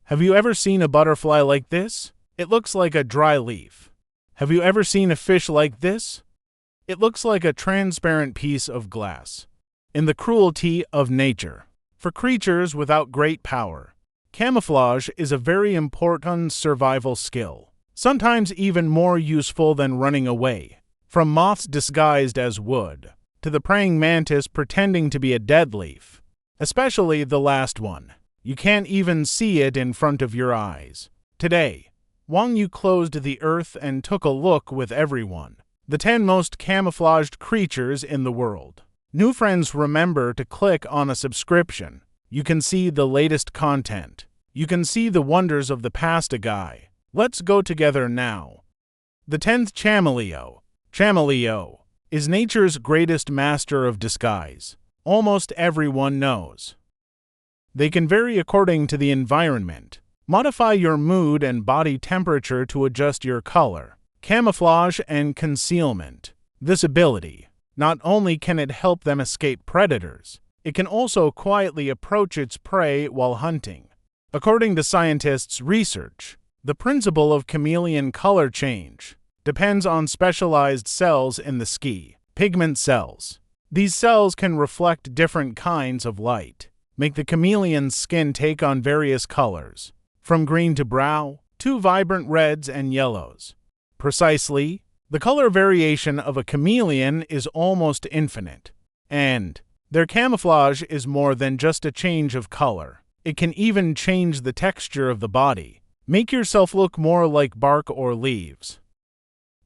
Have you ever seen a butterfly like this? It looks like a dry leaf. Have you ever seen a fish like this? It looks like a transparent piece of glass. In the cruelty of nature. For creatures without great power, camouflage is a very important survival skill, sometimes even more useful than running away. From moths disguised as wood, to the praying mantis pretending to be a dead leaf, especially the last one. You can't even see it in front of your eyes. Today, Wang Yu closed the earth and took a look with everyone. The 10 most camouflaged creatures in the world. New friends, remember to click on a subscription. You can see the latest content. You can see the wonders of the past guy. Let's go together now. The 10th Chameleo. Chameleo is nature's greatest master of disguise. Almost everyone knows. They can vary according to the environment. Modify your mood and body temperature to adjust your color. Camouflage and concealment. This ability, not only can it help them escape predators, it can also quietly approach its prey while hunting. According to scientists' research, the principle of chameleon color change depends on specialized cells in the skin, pigment cells. These cells can reflect different kinds of light, make the chameleon's skin take on various colors, from green to brown, to vibrant reds and yellows. Precisely, the color variation of a chameleon is almost infinite, and their camouflage is more than just a change of color. It can even change the texture of the body, make yourself look more like bark or leaves.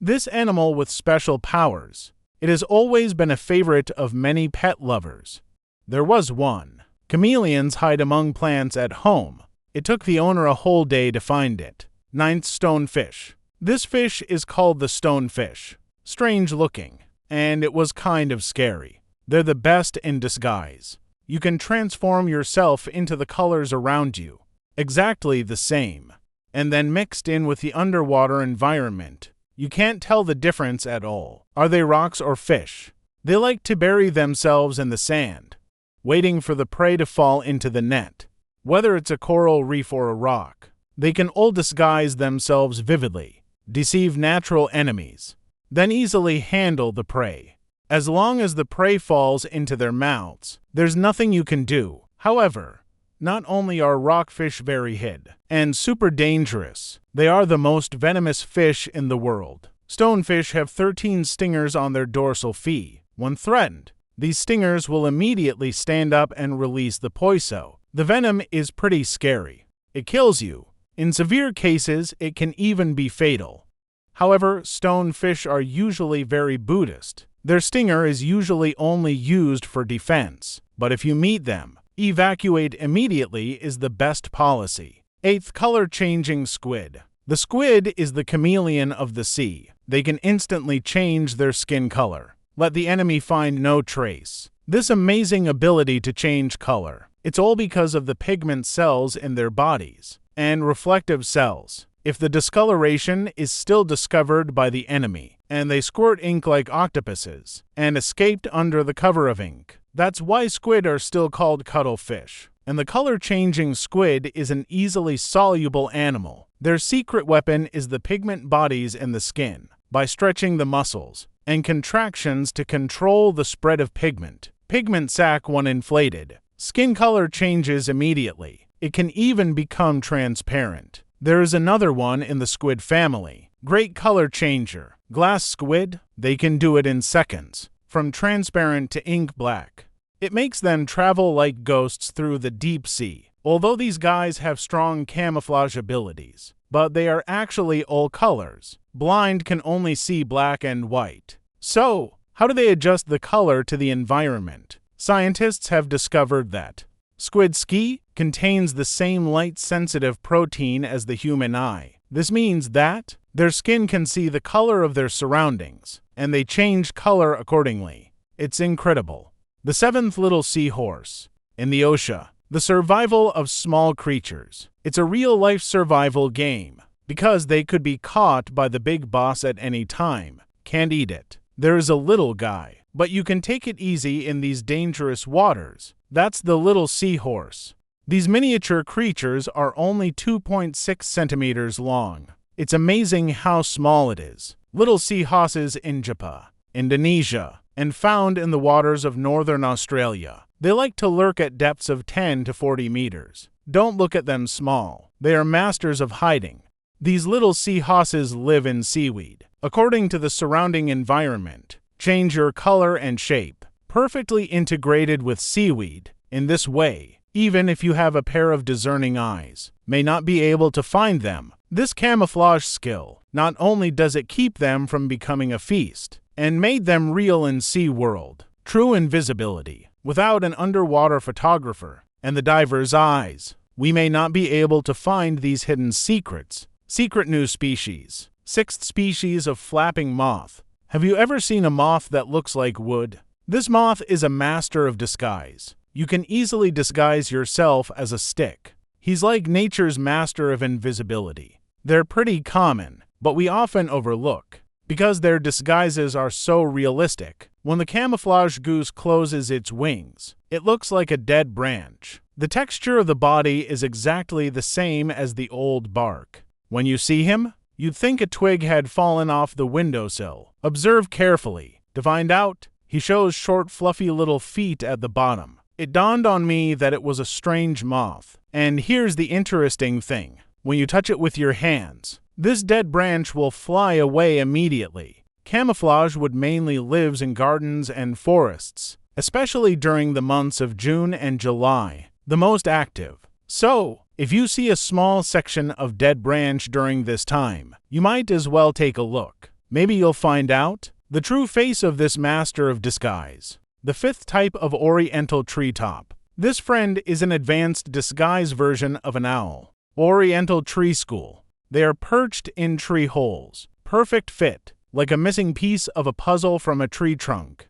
This animal with special powers, it has always been a favorite of many pet lovers. There was one. Chameleons hide among plants at home. It took the owner a whole day to find it. 9th Stonefish. This fish is called the stonefish. Strange looking, and it was kind of scary. They're the best in disguise. You can transform yourself into the colors around you, exactly the same, and then mixed in with the underwater environment. You can't tell the difference at all. Are they rocks or fish? They like to bury themselves in the sand, waiting for the prey to fall into the net. Whether it's a coral reef or a rock, they can all disguise themselves vividly, deceive natural enemies, then easily handle the prey. As long as the prey falls into their mouths, there's nothing you can do. However, not only are rockfish very hid and super dangerous, they are the most venomous fish in the world. Stonefish have 13 stingers on their dorsal fin. When threatened, these stingers will immediately stand up and release the poison. The venom is pretty scary. It kills you. In severe cases, it can even be fatal. However, stonefish are usually very Buddhist. Their stinger is usually only used for defense, but if you meet them, evacuate immediately is the best policy. 8th Color-changing squid. The squid is the chameleon of the sea. They can instantly change their skin color. Let the enemy find no trace. This amazing ability to change color, it's all because of the pigment cells in their bodies and reflective cells. If the discoloration is still discovered by the enemy, and they squirt ink like octopuses, and escaped under the cover of ink, that's why squid are still called cuttlefish. And the color-changing squid is an easily soluble animal. Their secret weapon is the pigment bodies in the skin. By stretching the muscles and contractions to control the spread of pigment, pigment sac when inflated, skin color changes immediately. It can even become transparent. There is another one in the squid family. Great color changer. Glass squid, they can do it in seconds, from transparent to ink black. It makes them travel like ghosts through the deep sea. Although these guys have strong camouflage abilities, but they are actually all colors. Blind can only see black and white. So, how do they adjust the color to the environment? Scientists have discovered that squid skin contains the same light-sensitive protein as the human eye. This means that their skin can see the color of their surroundings, and they change color accordingly. It's incredible. The 7th Little Seahorse. In the ocean, the survival of small creatures. It's a real-life survival game, because they could be caught by the big boss at any time. Can't eat it. There is a little guy, but you can take it easy in these dangerous waters. That's the little seahorse. These miniature creatures are only 2.6 centimeters long. It's amazing how small it is. Little sea hosses in Japan, Indonesia, and found in the waters of northern Australia. They like to lurk at depths of 10 to 40 meters. Don't look at them small. They are masters of hiding. These little sea hosses live in seaweed. According to the surrounding environment, change your color and shape. Perfectly integrated with seaweed. In this way, even if you have a pair of discerning eyes, may not be able to find them. This camouflage skill, not only does it keep them from becoming a feast, and made them real in sea world, true invisibility, without an underwater photographer and the diver's eyes, we may not be able to find these hidden secrets. Secret new species. Sixth species of flapping moth. Have you ever seen a moth that looks like wood? This moth is a master of disguise. You can easily disguise yourself as a stick. He's like nature's master of invisibility. They're pretty common, but we often overlook, because their disguises are so realistic. When the camouflage goose closes its wings, it looks like a dead branch. The texture of the body is exactly the same as the old bark. When you see him, you'd think a twig had fallen off the windowsill. Observe carefully to find out. He shows short, fluffy little feet at the bottom. It dawned on me that it was a strange moth. And here's the interesting thing. When you touch it with your hands, this dead branch will fly away immediately. Camouflage wood mainly lives in gardens and forests, especially during the months of June and July, the most active. So, if you see a small section of dead branch during this time, you might as well take a look. Maybe you'll find out the true face of this master of disguise. The fifth type of Oriental treetop. This friend is an advanced disguise version of an owl. Oriental tree school. They are perched in tree holes. Perfect fit, like a missing piece of a puzzle from a tree trunk.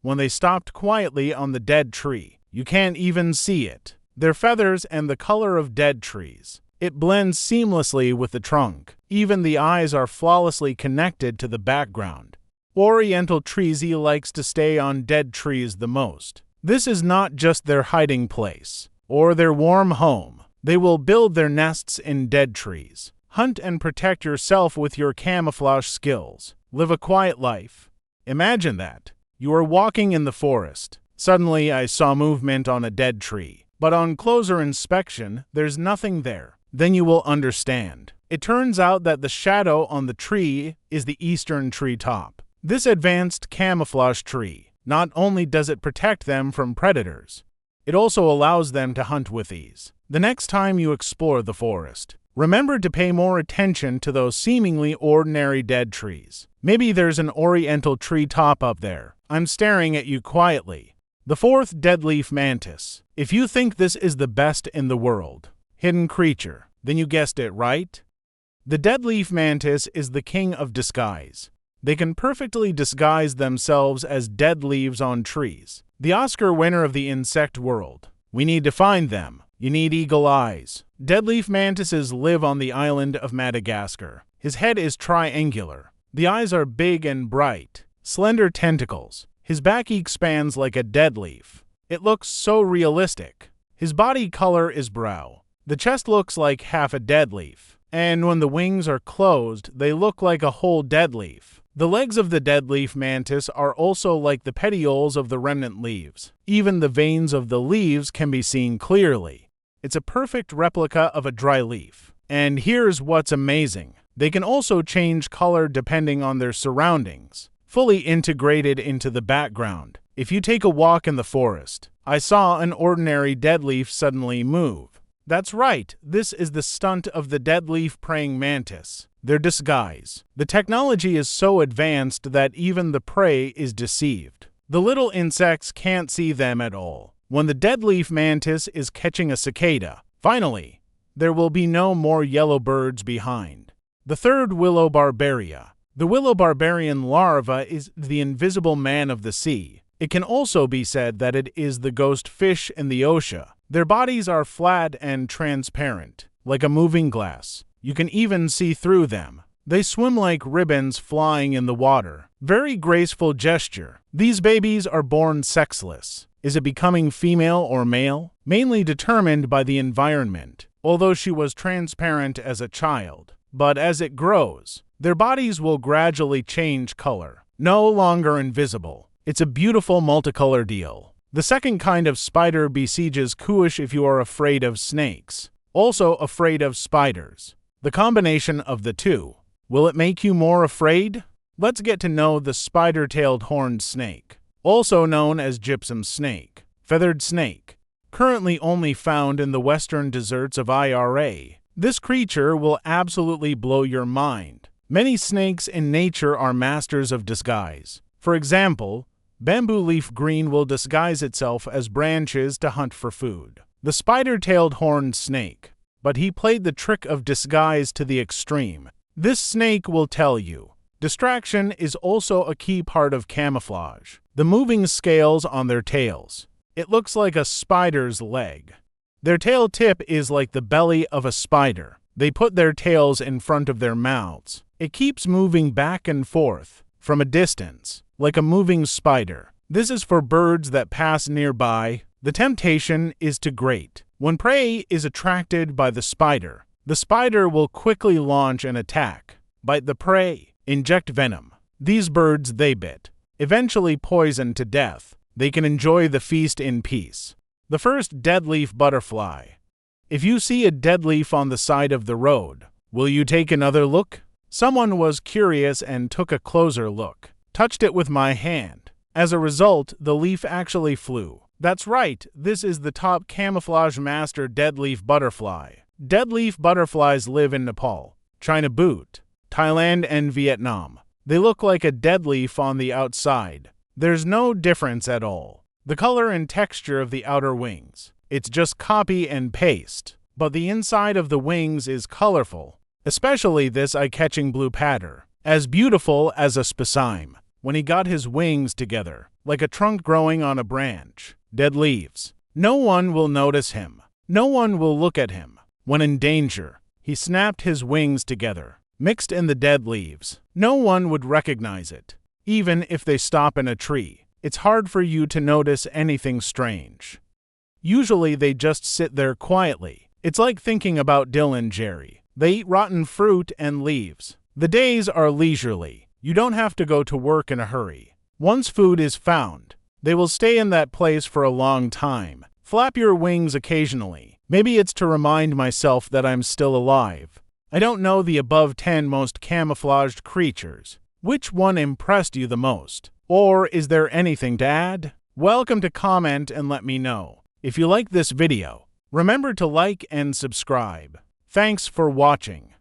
When they stopped quietly on the dead tree, you can't even see it. Their feathers and the color of dead trees. It blends seamlessly with the trunk. Even the eyes are flawlessly connected to the background. Oriental treesy likes to stay on dead trees the most. This is not just their hiding place, or their warm home. They will build their nests in dead trees. Hunt and protect yourself with your camouflage skills. Live a quiet life. Imagine that. You are walking in the forest. Suddenly I saw movement on a dead tree. But on closer inspection, there's nothing there. Then you will understand. It turns out that the shadow on the tree is the eastern tree top. This advanced camouflage tree, not only does it protect them from predators, it also allows them to hunt with ease. The next time you explore the forest, remember to pay more attention to those seemingly ordinary dead trees. Maybe there's an Oriental tree top up there. I'm staring at you quietly. The fourth deadleaf mantis. If you think this is the best in the world, hidden creature, then you guessed it right. The deadleaf mantis is the king of disguise. They can perfectly disguise themselves as dead leaves on trees. The Oscar winner of the insect world. We need to find them. You need eagle eyes. Deadleaf mantises live on the island of Madagascar. His head is triangular. The eyes are big and bright. Slender tentacles. His back expands like a dead leaf. It looks so realistic. His body color is brown. The chest looks like half a dead leaf. And when the wings are closed, they look like a whole dead leaf. The legs of the deadleaf mantis are also like the petioles of the remnant leaves. Even the veins of the leaves can be seen clearly. It's a perfect replica of a dry leaf. And here's what's amazing. They can also change color depending on their surroundings, fully integrated into the background. If you take a walk in the forest, I saw an ordinary dead leaf suddenly move. That's right, this is the stunt of the deadleaf praying mantis. Their disguise. The technology is so advanced that even the prey is deceived. The little insects can't see them at all. When the deadleaf mantis is catching a cicada, finally, there will be no more yellow birds behind. The third willow barbaria. The willow barbarian larva is the invisible man of the sea. It can also be said that it is the ghost fish in the ocean. Their bodies are flat and transparent, like a moving glass. You can even see through them. They swim like ribbons flying in the water. Very graceful gesture. These babies are born sexless. Is it becoming female or male? Mainly determined by the environment, although she was transparent as a child. But as it grows, their bodies will gradually change color. No longer invisible. It's a beautiful multicolor deal. The second kind of spider besieges Kuish if you are afraid of snakes. Also afraid of spiders. The combination of the two. Will it make you more afraid? Let's get to know the spider-tailed horned snake, also known as gypsum snake, feathered snake, currently only found in the western deserts of IRA. This creature will absolutely blow your mind. Many snakes in nature are masters of disguise. For example, bamboo leaf green will disguise itself as branches to hunt for food. The spider-tailed horned snake. But he played the trick of disguise to the extreme. This snake will tell you. Distraction is also a key part of camouflage. The moving scales on their tails. It looks like a spider's leg. Their tail tip is like the belly of a spider. They put their tails in front of their mouths. It keeps moving back and forth from a distance, like a moving spider. This is for birds that pass nearby. The temptation is to grate. When prey is attracted by the spider will quickly launch an attack, bite the prey, inject venom. These birds they bit, eventually poisoned to death. They can enjoy the feast in peace. The first deadleaf butterfly. If you see a deadleaf on the side of the road, will you take another look? Someone was curious and took a closer look. Touched it with my hand. As a result, the leaf actually flew. That's right, this is the top camouflage master deadleaf butterfly. Deadleaf butterflies live in Nepal, China Boot, Thailand and Vietnam. They look like a deadleaf on the outside. There's no difference at all. The color and texture of the outer wings. It's just copy and paste. But the inside of the wings is colorful, especially this eye-catching blue pattern. As beautiful as a specimen. When he got his wings together, like a trunk growing on a branch. Dead leaves. No one will notice him. No one will look at him. When in danger, he snapped his wings together, mixed in the dead leaves. No one would recognize it. Even if they stop in a tree, it's hard for you to notice anything strange. Usually they just sit there quietly. It's like thinking about Dylan and Jerry. They eat rotten fruit and leaves. The days are leisurely. You don't have to go to work in a hurry. Once food is found, they will stay in that place for a long time. Flap your wings occasionally. Maybe it's to remind myself that I'm still alive. I don't know the above 10 most camouflaged creatures. Which one impressed you the most? Or is there anything to add? Welcome to comment and let me know. If you like this video, remember to like and subscribe. Thanks for watching.